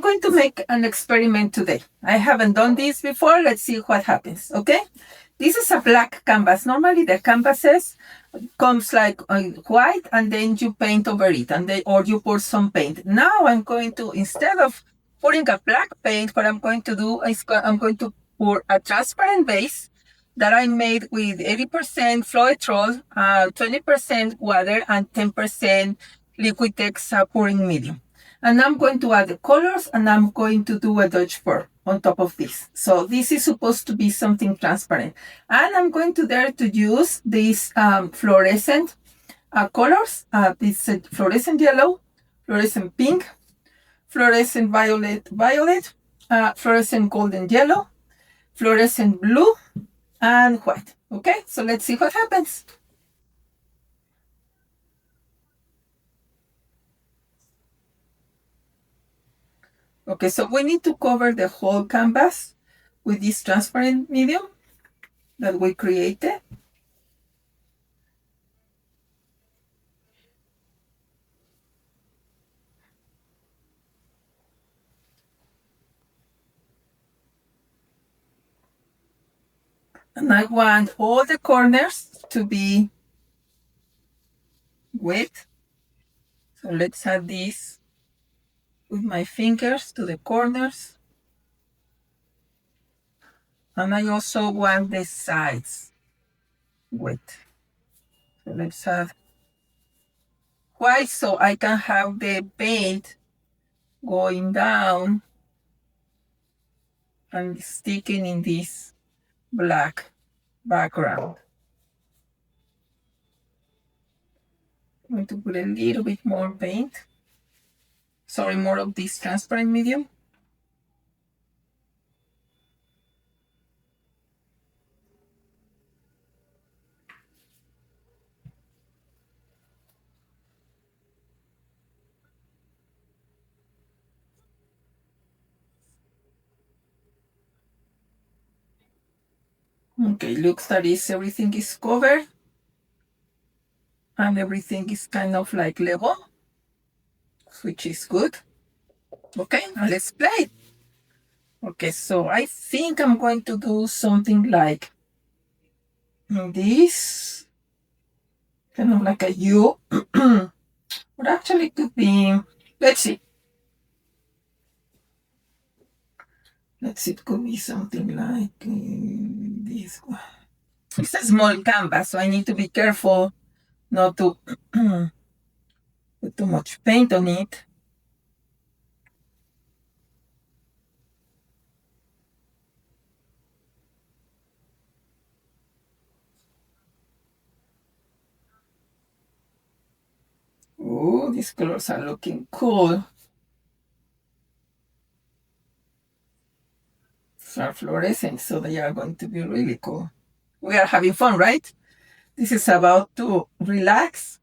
going to make an experiment today. I haven't done this before. Let's see what happens, okay? This is a black canvas. Normally the canvases comes like white and then you paint over it or you pour some paint. Now I'm going to, instead of pouring a black paint, what I'm going to do is I'm going to pour a transparent base that I made with 80% Floetrol, 20% water, and 10% Liquitex pouring medium. And I'm going to add the colors and I'm going to do a Dutch pour on top of this. So this is supposed to be something transparent. And I'm going to dare to use these fluorescent colors. This fluorescent yellow, fluorescent pink, fluorescent violet, fluorescent golden yellow, fluorescent blue, and white. Okay, so let's see what happens. Okay, so we need to cover the whole canvas with this transparent medium that we created. And I want all the corners to be wet. So let's add this with my fingers to the corners. And I also want the sides wet. So let's add white so I can have the paint going down and sticking in this black background. I'm going to put a little bit more paint. Sorry, more of this transparent medium. Okay, looks that everything is covered and everything is kind of like level, which is good. Okay, now let's play. Okay, so I think I'm going to do something like this, kind of like a U. But actually could be, let's see. It could be something like this one. It's a small canvas, so I need to be careful not to put too much paint on it. Oh, these colors are looking cool. These are fluorescent, so they are going to be really cool. We are having fun, right? This is about to relax,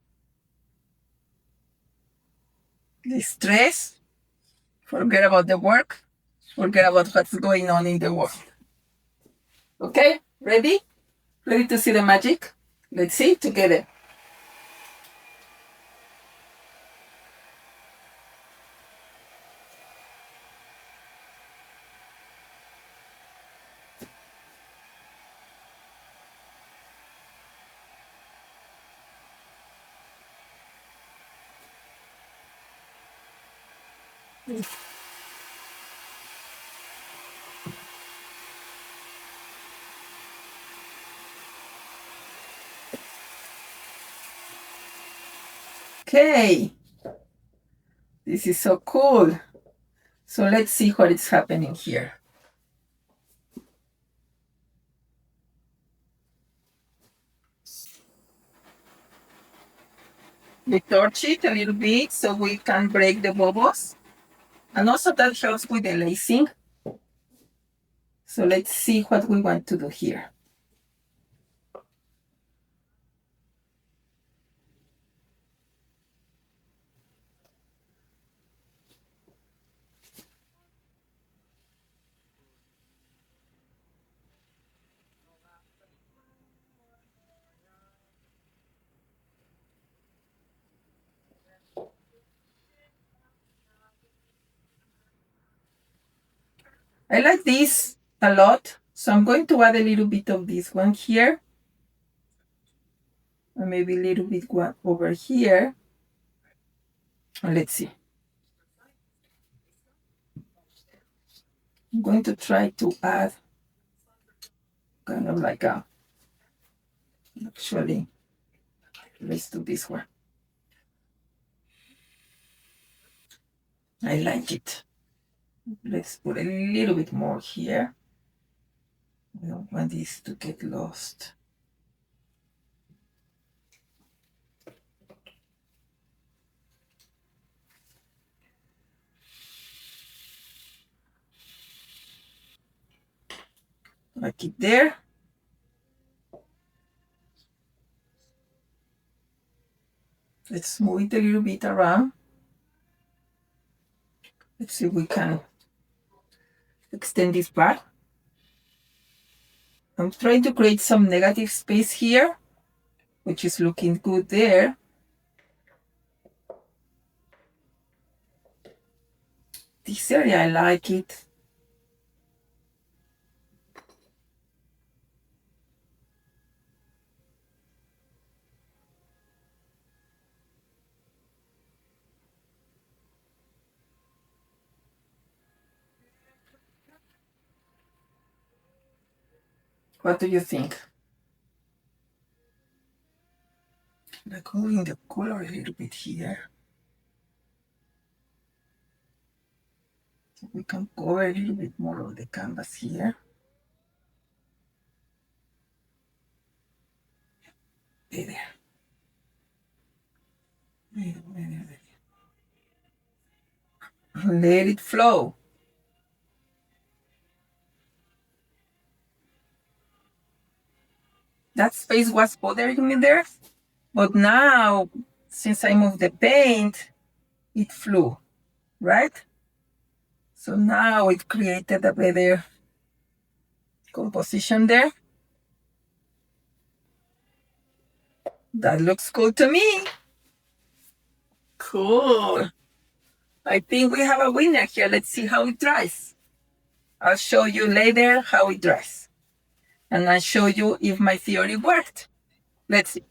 distress, forget about the work, forget about what's going on in the world. Okay, ready? Ready to see the magic? Let's see it together. Okay, this is so cool. So let's see what is happening here. We torch it a little bit so we can break the bubbles. And also that helps with the lacing. So let's see what we want to do here. I like this a lot, so I'm going to add a little bit of this one here, and maybe a little bit one over here. And let's see. I'm going to try to add kind of like a, actually, let's do this one. I like it. Let's put a little bit more here. I don't want this to get lost. Like it there. Let's move it a little bit around. Let's see if we can extend this part. I'm trying to create some negative space here, which is looking good there. This area, I like it. What do you think? Like moving the color a little bit here. So we can cover a little bit more of the canvas here. There. Let it flow. That space was bothering me there, but now, since I moved the paint, it flew, right? So now it created a better composition there. That looks cool to me. Cool. I think we have a winner here. Let's see how it dries. I'll show you later how it dries. And I'll show you if my theory worked. Let's see.